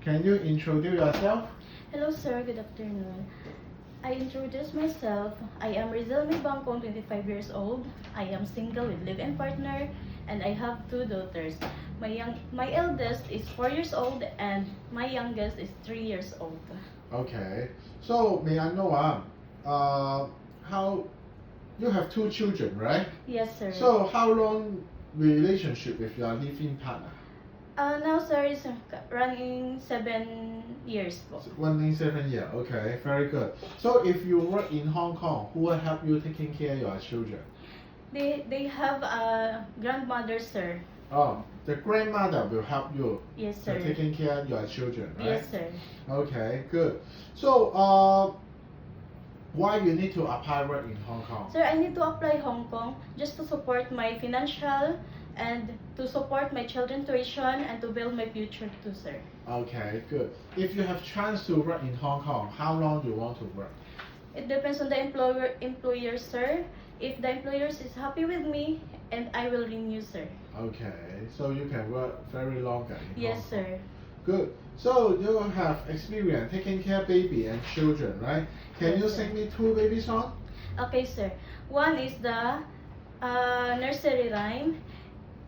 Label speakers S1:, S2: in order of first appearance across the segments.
S1: Can you introduce yourself?
S2: Hello sir, good afternoon. I introduce myself. I am Rizelmi Bangkong, 25 years old. I am single with live-in partner and I have two daughters. My eldest is 4 years old and my youngest is 3 years old.
S1: Okay. So may I know how you have two children, right?
S2: Yes sir.
S1: So how long relationship with your living partner?
S2: Now sir is running 7 years po.
S1: Running 7 years. Okay, very good. So if you work in Hong Kong, who will help you taking care of your children?
S2: They have a grandmother sir.
S1: Oh, the grandmother will help you.
S2: Yes sir.
S1: Taking care of your children, right?
S2: Yes sir.
S1: Okay, good. So why you need to apply work in Hong Kong?
S2: Sir, I need to apply Hong Kong just to support my financial and to support my children's tuition and to build my future too, sir.
S1: Okay, good. If you have chance to work in Hong Kong, how long you want to work?
S2: It depends on the employer, sir. If the employer is happy with me, and I will renew, sir.
S1: Okay, so you can work very longer in
S2: Yes,
S1: Hong Kong.
S2: sir.
S1: Good. So you have experience taking care of baby and children, right? Can
S2: Yes,
S1: you
S2: sir.
S1: sing me two baby songs?
S2: Okay, sir. One is the nursery rhyme.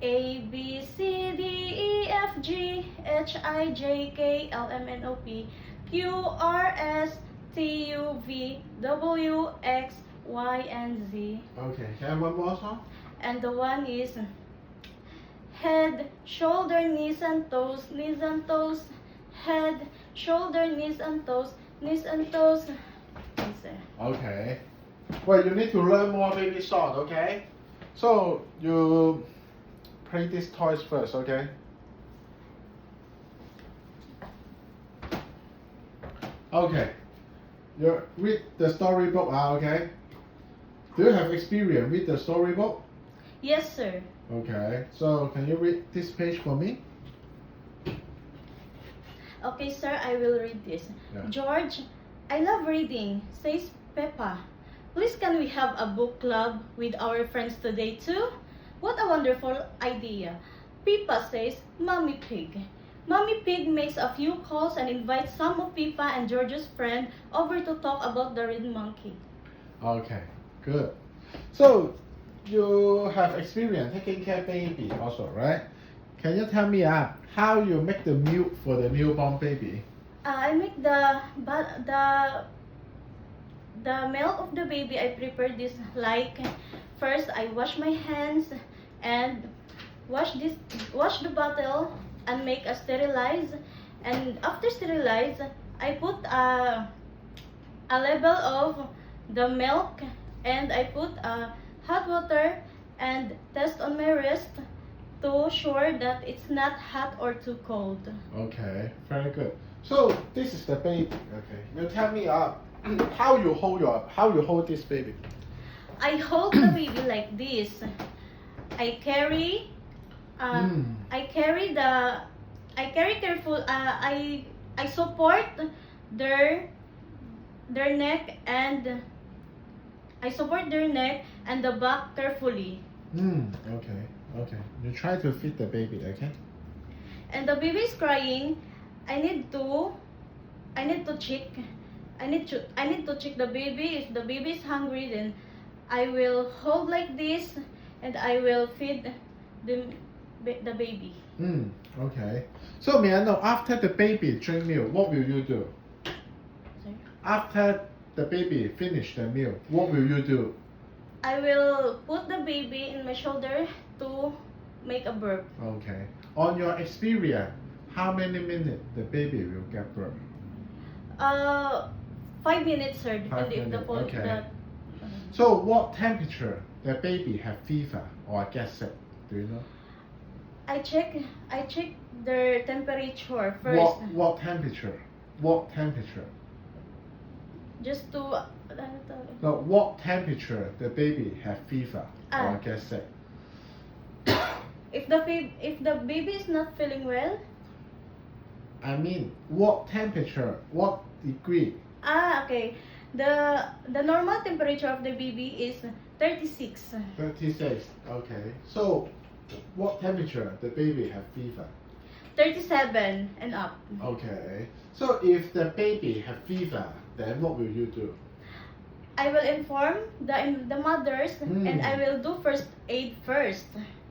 S2: A, B, C, D, E, F, G, H, I, J, K, L, M, N, O, P, Q, R, S, T, U, V, W, X, Y, and Z.
S1: Okay, can I have one more song?
S2: And the one is head, shoulder, knees and toes, knees and toes, head, shoulder, knees and toes, knees and toes. Yes, sir.
S1: Okay. Well, you need to learn more baby song, okay? So you play these toys first, okay? Okay. You read the storybook, okay? Do you have experience with the storybook?
S2: Yes, sir.
S1: Okay. So can you read this page for me?
S2: Okay, sir, I will read this.
S1: Yeah.
S2: George, I love reading, says Peppa. Please can we have a book club with our friends today too? What a wonderful idea. Pippa says, Mommy Pig. Mommy Pig makes a few calls and invites some of Pippa and George's friend over to talk about the red monkey.
S1: Okay, good. So you have experience taking care of baby also, right? Can you tell me how you make the milk for the newborn baby?
S2: I make the milk of the baby. I prepare this like first I wash my hands and wash the bottle and make a sterilize, and after sterilize I put a level of the milk and I put hot water and test on my wrist to sure that it's not hot or too cold.
S1: Okay, very good. So this is the baby. Okay, you tell me how you hold this baby.
S2: I hold the baby like this. I carry careful. I support their neck and I support their neck and the back carefully.
S1: Okay. You try to feed the baby, okay?
S2: And the baby is crying. I need to check. I need to check the baby. If the baby is hungry, then I will hold like this and I will feed the baby.
S1: Okay. So may I know, after the baby drink milk, what will you do?
S2: Sorry?
S1: After the baby finish the milk, what will you do?
S2: I will put the baby in my shoulder to make a burp.
S1: Okay. On your experience, how many minutes the baby will get birth?
S2: 5 minutes, sir.
S1: 5
S2: Depende if the
S1: minutes,
S2: phone.
S1: okay. So what temperature the baby have fever or get sick? Do you know?
S2: I check their temperature first.
S1: What temperature? What temperature?
S2: Just to
S1: No, what temperature the baby have fever or get sick?
S2: if the baby is not feeling well.
S1: I mean, what temperature? What degree?
S2: Okay. The normal temperature of the baby is 36.
S1: 36. Okay. So, what temperature the baby have fever?
S2: 37 and up.
S1: Okay. So if the baby have fever, then what will you do?
S2: I will inform the mothers and I will do first aid first.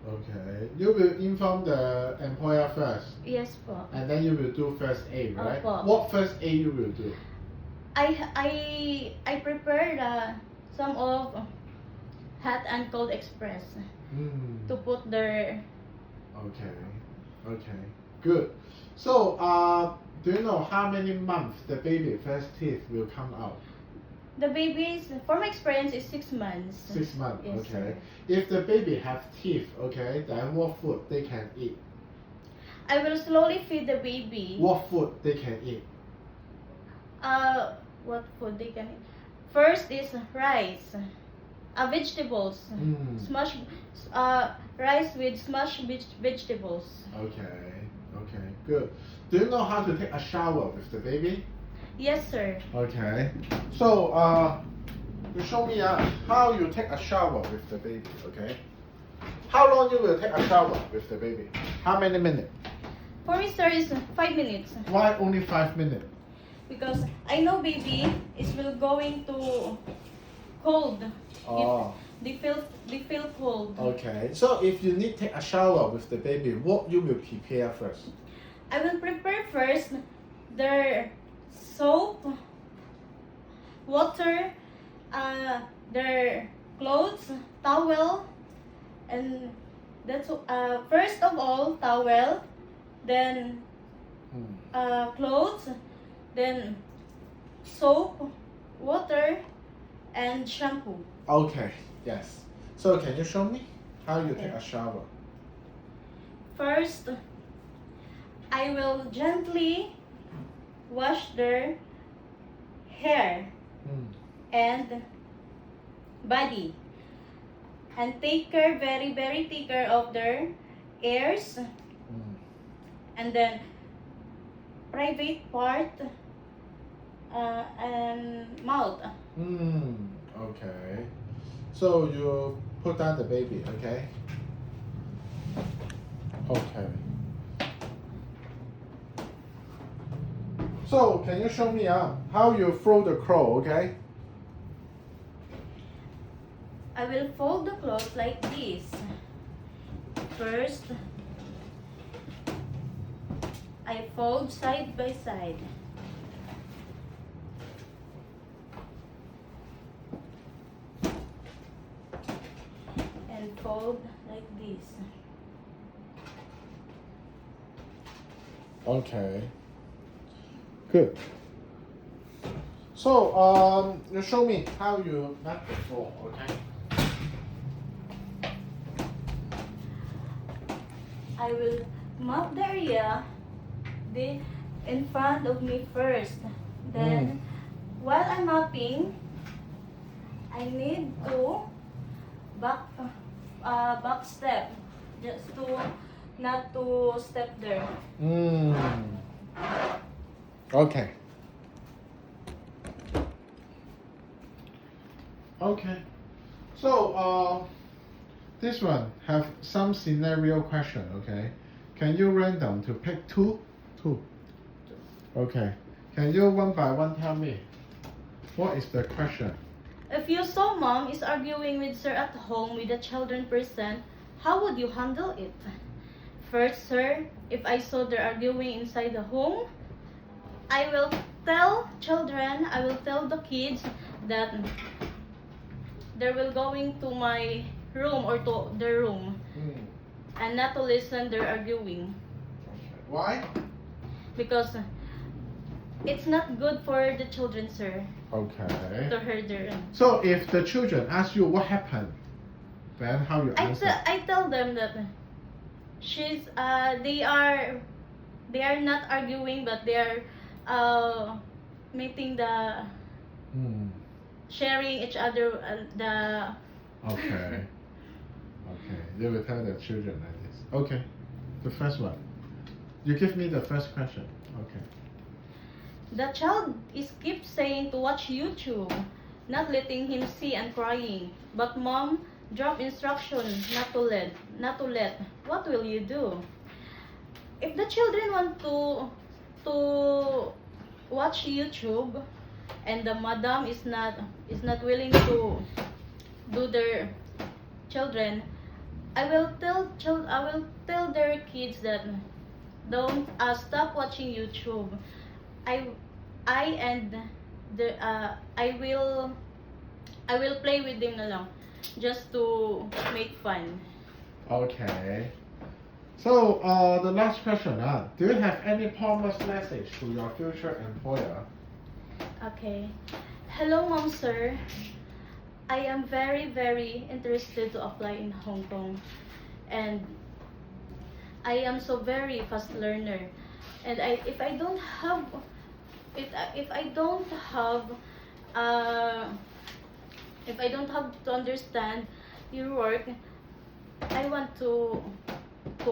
S1: Okay. You will inform the employer first,
S2: Yes po.
S1: and then you will do first aid, right?
S2: Opo.
S1: What first aid you will do?
S2: I prepared some of hot and cold express to put their.
S1: Okay. Okay. Good. So, do you know how many months the baby first teeth will come out?
S2: The babies, for my experience, is 6 months.
S1: 6 months.
S2: Yes,
S1: Okay.
S2: sir.
S1: If the baby have teeth, okay, then what food they can eat?
S2: I will slowly feed the baby.
S1: What food they can eat?
S2: What food they can eat? First is rice, vegetables, smashed, rice with smashed vegetables.
S1: Okay. Okay. Good. Do you know how to take a shower with the baby?
S2: Yes, sir.
S1: Okay. So, you show me how you take a shower with the baby, okay? How long you will take a shower with the baby? How many minutes?
S2: For me, sir, is 5 minutes.
S1: Why only 5 minutes?
S2: Because I know baby is will going to cold.
S1: Oh,
S2: They feel cold.
S1: okay. So if you need to take a shower with the baby, what you will prepare first?
S2: I will prepare first their soap, water, their clothes, towel, and that's first of all towel, then clothes, then soap, water, and shampoo.
S1: Okay, yes. So can you show me how you take a shower?
S2: First, I will gently wash their hair and body, and take care, very take care of their ears, and then private part and mouth.
S1: Okay. So you put down the baby, okay? Okay. So can you show me how you fold the clothes, okay?
S2: I will fold the clothes like this. First, I fold side by side. And fold like this.
S1: Okay. Good. So you show me how you map the floor, okay?
S2: I will mop the area in front of me first. Then, while I'm mopping, I need to back step, just to not to step there.
S1: Okay. Okay. So this one have some scenario question, okay? Can you random to pick two? Okay. Can you one by one tell me what is the question?
S2: If you saw mom is arguing with sir at home with the children present, how would you handle it? First, sir, if I saw they're arguing inside the home, I will tell the kids that they will going to my room or to their room and not to listen they're arguing.
S1: Why?
S2: Because it's not good for the children, sir,
S1: Okay.
S2: to hear their.
S1: So if the children ask you what happened, then how you answer?
S2: I tell them that they are not arguing, but they are meeting the sharing each other the.
S1: Okay. Okay. You will tell the children like this. Okay. The first one. You give me the first question. Okay.
S2: The child keeps saying to watch YouTube, not letting him see and crying. But mom drop instruction not to let. What will you do? if the children want to watch YouTube and the madam is not willing to do their children, I will tell their kids that don't stop watching YouTube. I and the I will play with them na lang just to make fun.
S1: Okay. So, the last question, do you have any promise message to your future employer?
S2: Okay. Hello, mom, sir. I am very, very interested to apply in Hong Kong, and I am so very fast learner. And if I don't have to understand your work, I want to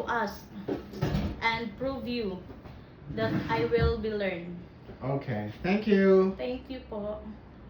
S2: ask and prove you that I will be learned.
S1: Okay, thank you.
S2: Thank you po.